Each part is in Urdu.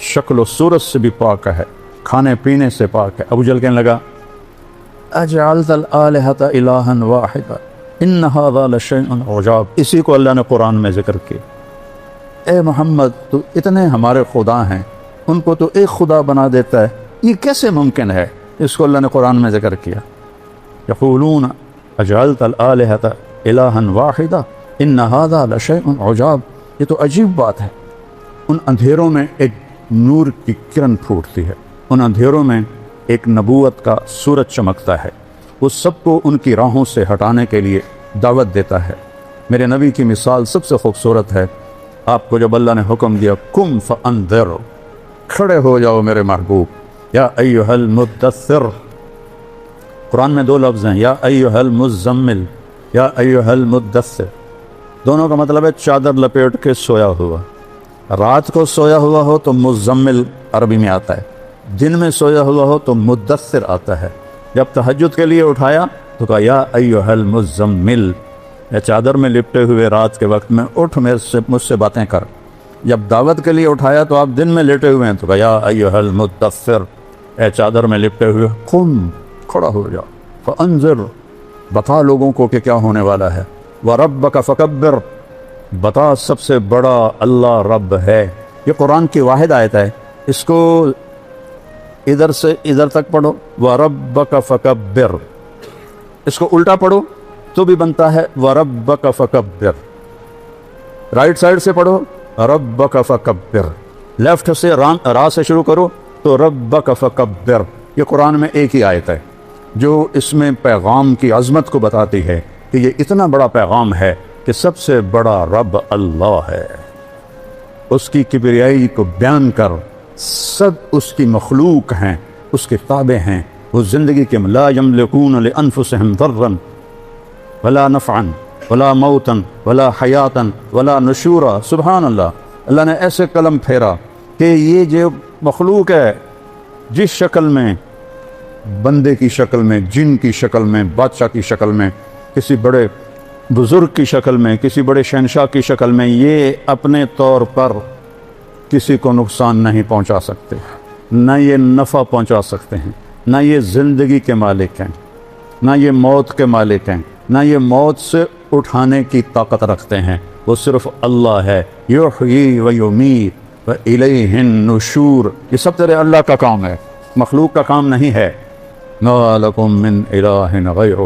شکل و صورت سے بھی پاک ہے، کھانے پینے سے پاک ہے۔ ابو جہل کہنے لگا اجعلت الآلہۃ الہا واحدا ان ھذا لشیء عجاب۔ اسی کو اللہ نے قرآن میں ذکر کیا، اے محمد تو اتنے ہمارے خدا ہیں، ان کو تو ایک خدا بنا دیتا ہے، یہ کیسے ممکن ہے؟ اس کو اللہ نے قرآن میں ذکر کیا، یقولون اجعلت الآلہۃ الہا واحدا ان ھذا لشیء عجاب۔ یہ تو عجیب بات ہے۔ ان اندھیروں میں ایک نور کی کرن پھوٹتی ہے، ان اندھیروں میں ایک نبوت کا سورج چمکتا ہے، وہ سب کو ان کی راہوں سے ہٹانے کے لیے دعوت دیتا ہے۔ میرے نبی کی مثال سب سے خوبصورت ہے۔ آپ کو جب اللہ نے حکم دیا قم فانذر، کھڑے ہو جاؤ میرے محبوب، یا ایھا المدثر، قرآن میں دو لفظ ہیں، یا ایھا المزمل، یا ایھا المدثر، دونوں کا مطلب ہے چادر لپیٹ کے سویا ہوا۔ رات کو سویا ہوا ہو تو مزمل عربی میں آتا ہے، دن میں سویا ہوا ہو تو مدثر آتا ہے۔ جب تہجد کے لیے اٹھایا تو کہا یا ایھا المزمل، یا چادر میں لپٹے ہوئے رات کے وقت میں اٹھ مجھ سے باتیں کر۔ جب دعوت کے لیے اٹھایا تو آپ دن میں لیٹے ہوئے ہیں تو کہا یا ایھا المدثر، اے چادر میں لپٹے ہوئے قم، کھڑا ہو جا، فانذر، بتا لوگوں کو کہ کیا ہونے والا ہے، وربک فکبر، بتا سب سے بڑا اللہ رب ہے۔ یہ قرآن کی واحد آیت ہے، اس کو ادھر سے ادھر تک پڑھو وَرَبَّكَ فَكَبِّرْ، اس کو الٹا پڑھو تو بھی بنتا ہے وَرَبَّكَ فَكَبِّرْ۔ رائٹ سائڈ سے پڑھو رَبَّكَ فَكَبِّرْ، لیفٹ سے را سے شروع کرو تو رَبَّكَ فَكَبِّرْ۔ یہ قرآن میں ایک ہی آیت ہے جو اس میں پیغام کی عظمت کو بتاتی ہے کہ یہ اتنا بڑا پیغام ہے کہ سب سے بڑا رب اللہ ہے، اس کی کبریائی کو بیان کر، سب اس کی مخلوق ہیں، اس کے تابع ہیں، وہ زندگی کے لا یملکون لانفسہم ضرا ولا نفعا ولا موتا ولا حیاتا ولا نشورا۔ سبحان اللہ، اللہ نے ایسے قلم پھیرا کہ یہ جو مخلوق ہے، جس شکل میں، بندے کی شکل میں، جن کی شکل میں، بادشاہ کی شکل میں، کسی بڑے بزرگ کی شکل میں، کسی بڑے شہنشاہ کی شکل میں، یہ اپنے طور پر کسی کو نقصان نہیں پہنچا سکتے، نہ یہ نفع پہنچا سکتے ہیں، نہ یہ زندگی کے مالک ہیں، نہ یہ موت کے مالک ہیں، نہ یہ موت سے اٹھانے کی طاقت رکھتے ہیں، وہ صرف اللہ ہے۔ یحیی و یمیت و الیہ النشور، یہ سب تیرے اللہ کا کام ہے، مخلوق کا کام نہیں ہے۔ ما لکم من الہ غیرہ،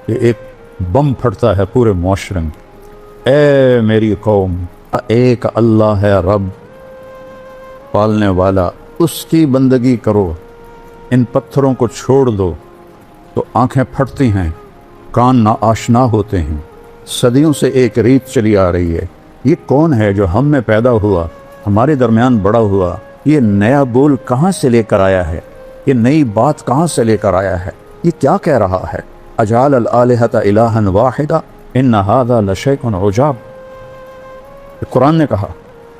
یہ ایک بم پھٹتا ہے پورے معاشرے میں۔ اے میری قوم، ایک اللہ ہے رب پالنے والا، اس کی بندگی کرو، ان پتھروں کو چھوڑ دو تو آنکھیں پھٹتی ہیں، کان نا آشنا ہوتے ہیں۔ صدیوں سے ایک ریت چلی آ رہی ہے، یہ کون ہے جو ہم میں پیدا ہوا، ہمارے درمیان بڑا ہوا، یہ نیا بول کہاں سے لے کر آیا ہے، یہ نئی بات کہاں سے لے کر آیا ہے، یہ کیا کہہ رہا ہے؟ اجعل الآلہۃ الہا واحدا ان ھذا لشیء عجاب۔ قرآن نے کہا،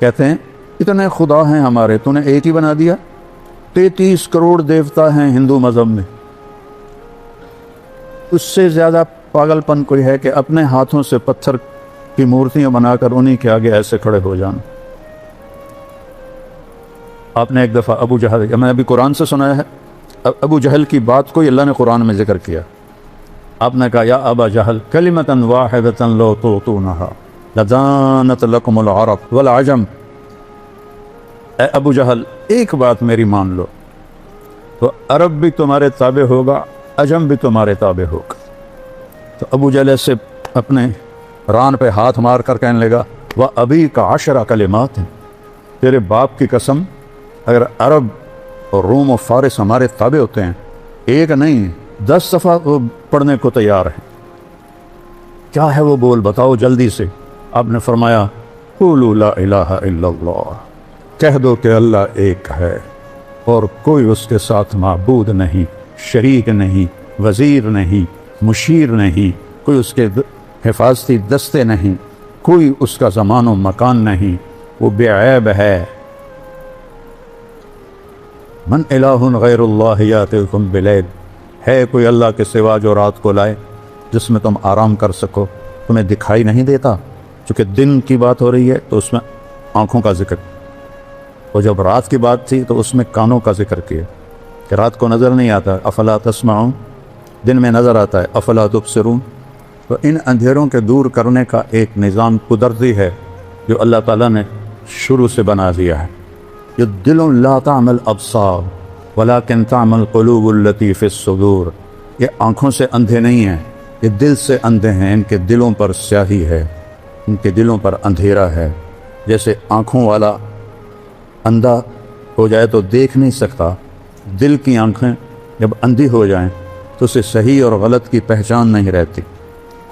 کہتے ہیں اتنے خدا ہیں ہمارے، تو نے ایک ہی بنا دیا؟ 33 کروڑ دیوتا ہیں ہندو مذہب میں، اس سے زیادہ پاگل پن کوئی ہے کہ اپنے ہاتھوں سے پتھر کی مورتیاں بنا کر انہی کے آگے ایسے کھڑے ہو جانا۔ آپ نے ایک دفعہ ابو جہل، میں ابھی قرآن سے سنایا ہے، ابو جہل کی بات کو اللہ نے قرآن میں ذکر کیا۔ آپ نے کہا یا ابا جہل کلمۃ واحدۃ لو تعطونها لدانت لکم العرب والعجم، اے ابو جہل ایک بات میری مان لو تو عرب بھی تمہارے تابع ہوگا، عجم بھی تمہارے تابع ہوگا۔ تو ابو جہل سے اپنے ران پہ ہاتھ مار کر کہنے لگا وَأَبِيكَ 10 کلمات ہیں، تیرے باپ کی قسم، اگر عرب اور روم و فارس ہمارے تابع ہوتے ہیں، ایک نہیں 10 دفعہ وہ پڑھنے کو تیار ہیں۔ کیا ہے وہ بول، بتاؤ جلدی سے۔ آپ نے فرمایا قولوا لا الہ الا اللہ، کہہ دو کہ اللہ ایک ہے اور کوئی اس کے ساتھ معبود نہیں، شریک نہیں، وزیر نہیں، مشیر نہیں، کوئی اس کے حفاظتی دستے نہیں، کوئی اس کا زمان و مکان نہیں، وہ بے عیب ہے۔ من الہ غیر اللہ یاتیکم بلیل، ہے کوئی اللہ کے سوا جو رات کو لائے جس میں تم آرام کر سکو، تمہیں دکھائی نہیں دیتا؟ چونکہ دن کی بات ہو رہی ہے تو اس میں آنکھوں کا ذکر، اور جب رات کی بات تھی تو اس میں کانوں کا ذکر کیا کہ رات کو نظر نہیں آتا افلا تسمعون، دن میں نظر آتا ہے افلا تبصرون۔ تو ان اندھیروں کے دور کرنے کا ایک نظام قدرتی ہے جو اللہ تعالیٰ نے شروع سے بنا دیا ہے۔ یہ دل لا تعمل ابصار ولکن تعمل قلوب التی فی الصدور، یہ آنکھوں سے اندھے نہیں ہیں، یہ دل سے اندھے ہیں، ان کے دلوں پر سیاہی ہے، ان کے دلوں پر اندھیرا ہے۔ جیسے آنکھوں والا اندھا ہو جائے تو دیکھ نہیں سکتا، دل کی آنکھیں جب اندھی ہو جائیں تو اسے صحیح اور غلط کی پہچان نہیں رہتی،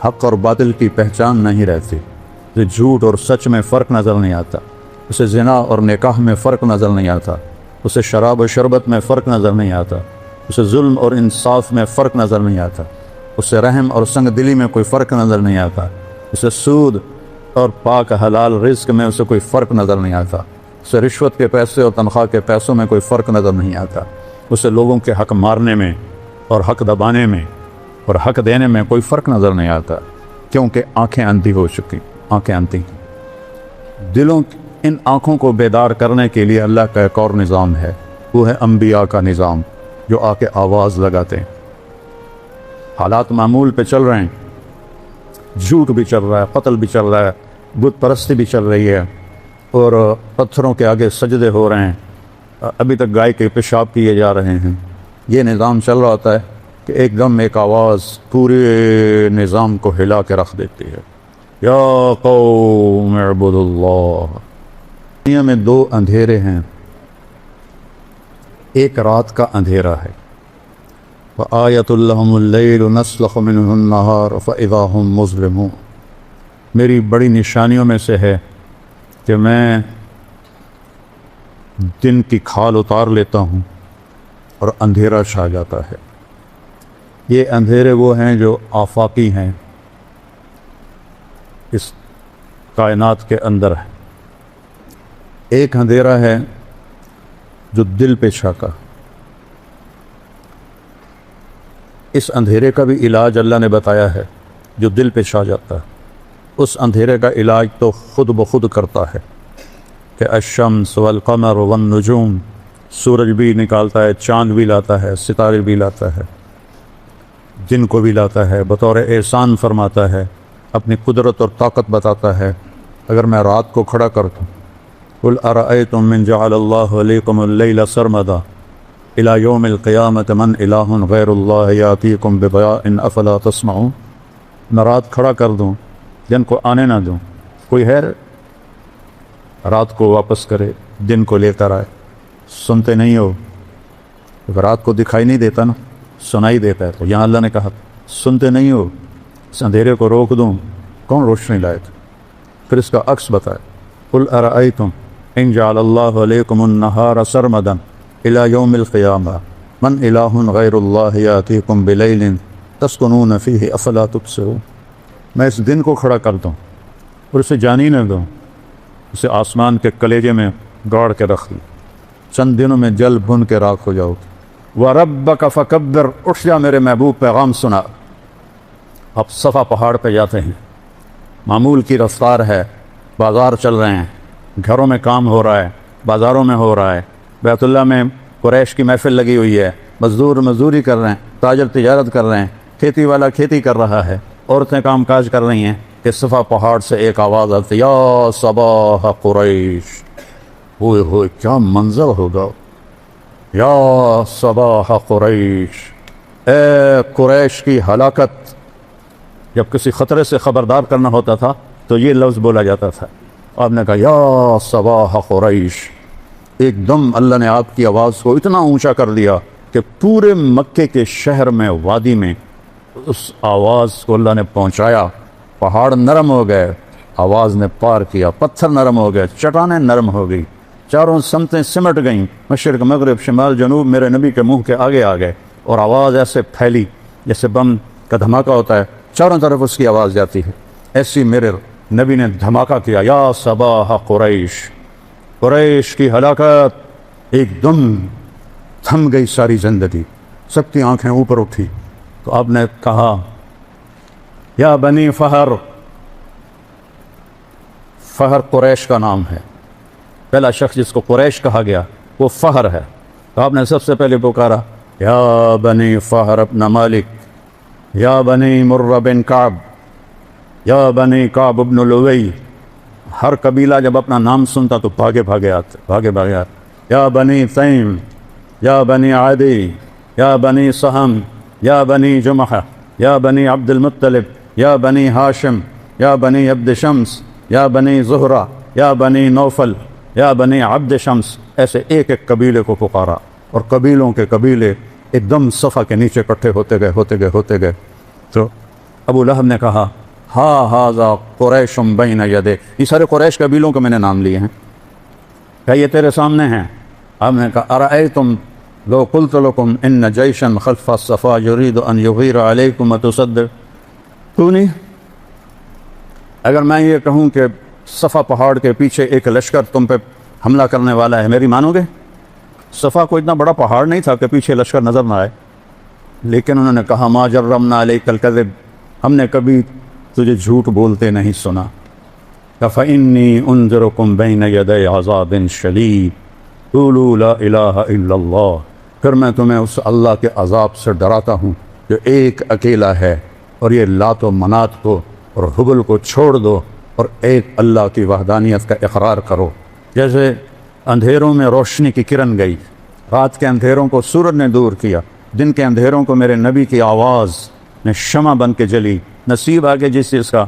حق اور باطل کی پہچان نہیں رہتی، اسے جھوٹ اور سچ میں فرق نظر نہیں آتا، اسے زنا اور نکاح میں فرق نظر نہیں آتا، اسے شراب و شربت میں فرق نظر نہیں آتا، اسے ظلم اور انصاف میں فرق نظر نہیں آتا، اسے رحم اور سنگ دلی میں کوئی فرق نظر نہیں آتا، اسے سود اور پاک حلال رزق میں اسے کوئی فرق نظر نہیں آتا، اسے رشوت کے پیسے اور تنخواہ کے پیسوں میں کوئی فرق نظر نہیں آتا، اسے لوگوں کے حق مارنے میں اور حق دبانے میں اور حق دینے میں کوئی فرق نظر نہیں آتا، کیونکہ آنکھیں اندھی ہو چکی، آنکھیں اندھی۔ دلوں ان آنکھوں کو بیدار کرنے کے لیے اللہ کا ایک اور نظام ہے، وہ ہے انبیاء کا نظام، جو آ کے آواز لگاتے ہیں۔ حالات معمول پہ چل رہے ہیں، جھوٹ بھی چل رہا ہے، قتل بھی چل رہا ہے، بت پرستی بھی چل رہی ہے، اور پتھروں کے آگے سجدے ہو رہے ہیں، ابھی تک گائے کے پیشاب کیے جا رہے ہیں۔ یہ نظام چل رہا ہوتا ہے کہ ایک دم ایک آواز پورے نظام کو ہلا کے رکھ دیتی ہے، یا قوم اعبدوا اللہ۔ دنیا میں دو اندھیرے ہیں، ایک رات کا اندھیرا ہے، وآیۃ لہم اللیل نسلخ منہ النہار فاذا ہم مظلمون، میری بڑی نشانیوں میں سے ہے کہ میں دن کی کھال اتار لیتا ہوں اور اندھیرا چھا جاتا ہے۔ یہ اندھیرے وہ ہیں جو آفاقی ہیں، اس کائنات کے اندر ہے۔ ایک اندھیرا ہے جو دل پہ چھاکا، اس اندھیرے کا بھی علاج اللہ نے بتایا ہے، جو دل پہ چھا جاتا ہے اس اندھیرے کا علاج تو خود بخود کرتا ہے کہ الشمس والقمر والنجوم، سورج بھی نکالتا ہے، چاند بھی لاتا ہے، ستارے بھی لاتا ہے، دن کو بھی لاتا ہے، بطور احسان فرماتا ہے، اپنی قدرت اور طاقت بتاتا ہے۔ اگر میں رات کو کھڑا کر دوں، قل ارأیتم من جعل اللہ علیکم اللیل سرمدا الی یوم القیامۃ من الہ غیر اللہ یاتیکم بضیاء افلا تسمعون، میں رات کھڑا کر دوں، دن کو آنے نہ دوں، کوئی ہے رات کو واپس کرے، دن کو لے کر آئے؟ سنتے نہیں ہو، رات کو دکھائی نہیں دیتا نا، سنائی دیتا ہے۔ تو یہاں اللہ نے کہا سنتے نہیں ہو، اس اندھیرے کو روک دوں، کون روشنی لائے تھے؟ پھر اس کا عکس بتائے، قل ارأیتم ان جعل اللہ علیکم النہار سرمدا الی یوم القیامہ من الہ غیر اللہ یاتیکم بلیل تسکنون فیہ افلا تبصرون، میں اس دن کو کھڑا کر دوں اور اسے جانی نہ دوں، اسے آسمان کے کلیجے میں گاڑ کے رکھ دوں، چند دنوں میں جل بھن کے راکھ ہو جاؤ۔ وَرَبَّكَ فَكَبِّرْ، اٹھ جا میرے محبوب، پیغام سنا۔ اب صفا پہاڑ پہ جاتے ہیں، معمول کی رفتار ہے، بازار چل رہے ہیں، گھروں میں کام ہو رہا ہے، بازاروں میں ہو رہا ہے، بیت اللہ میں قریش کی محفل لگی ہوئی ہے، مزدور مزدوری کر رہے ہیں، تاجر تجارت کر رہے ہیں، کھیتی والا کھیتی کر رہا ہے، عورتیں کام کاج کر رہی ہیں کہ صفا پہاڑ سے ایک آواز آتی، یا صباح قریش، ہوئے ہوئے کیا منظر ہوگا، یا صباح قریش، اے قریش کی ہلاکت۔ جب کسی خطرے سے خبردار کرنا ہوتا تھا تو یہ لفظ بولا جاتا تھا، آپ نے کہا یا صباح قریش، ایک دم اللہ نے آپ کی آواز کو اتنا اونچا کر دیا کہ پورے مکے کے شہر میں، وادی میں اس آواز کو اللہ نے پہنچایا، پہاڑ نرم ہو گئے، آواز نے پار کیا، پتھر نرم ہو گئے، چٹانیں نرم ہو گئی، چاروں سمتیں سمٹ گئیں، مشرق مغرب شمال جنوب میرے نبی کے منہ کے آگے آ گئے، اور آواز ایسے پھیلی جیسے بم کا دھماکہ ہوتا ہے، چاروں طرف اس کی آواز جاتی ہے، ایسی میرے نبی نے دھماکہ کیا، یا صباح قریش، قریش کی ہلاکت۔ ایک دم تھم گئی ساری زندگی، سب کی آنکھیں اوپر اٹھی، تو آپ نے کہا یا بنی فہر، فہر قریش کا نام ہے، پہلا شخص جس کو قریش کہا گیا وہ فہر ہے. تو آپ نے سب سے پہلے پکارا یا بنی فہر ابن مالک، یا بنی مر بن کعب، یا بنی کعب ابن لوی. ہر قبیلہ جب اپنا نام سنتا تو بھاگے بھاگے آتے. یا بنی تیم، یا بنی عدی، یا بنی سہم، یا بنی جمحہ، یا بنی عبد المطلب، یا بنی ہاشم، یا بنی عبد شمس، یا بنی زہرہ، یا بنی نوفل، یا بنی عبد شمس. ایسے ایک ایک قبیلے کو پکارا اور قبیلوں کے قبیلے ایک دم صفا کے نیچے اکٹھے ہوتے گئے. تو ابو لہب نے کہا ہاذا قریش بین یدیک، یہ سارے قریش قبیلوں کے میں نے نام لیے ہیں، کیا یہ تیرے سامنے ہیں؟ آپ نے کہا ارأیتم لو قلت لکم ان جیشا خلف الصفا یرید ان یغیر علیکم اتصدق. تو نہیں، اگر میں یہ کہوں کہ صفا پہاڑ کے پیچھے ایک لشکر تم پہ حملہ کرنے والا ہے، میری مانو گے؟ صفا کو اتنا بڑا پہاڑ نہیں تھا کہ پیچھے لشکر نظر نہ آئے. لیکن انہوں نے کہا ما جرمنا علیک الکذب، ہم نے کبھی تجھے جھوٹ بولتے نہیں سنا. فإنی انذرکم بین یدی عذاب شدید قولوا لا الہ الا اللہ، پھر میں تمہیں اس اللہ کے عذاب سے ڈراتا ہوں جو ایک اکیلا ہے، اور یہ لات و منات کو اور حبل کو چھوڑ دو اور ایک اللہ کی وحدانیت کا اقرار کرو. جیسے اندھیروں میں روشنی کی کرن گئی، رات کے اندھیروں کو سورج نے دور کیا، دن کے اندھیروں کو میرے نبی کی آواز نے شمع بن کے جلی. نصیب آگے جس چیز کا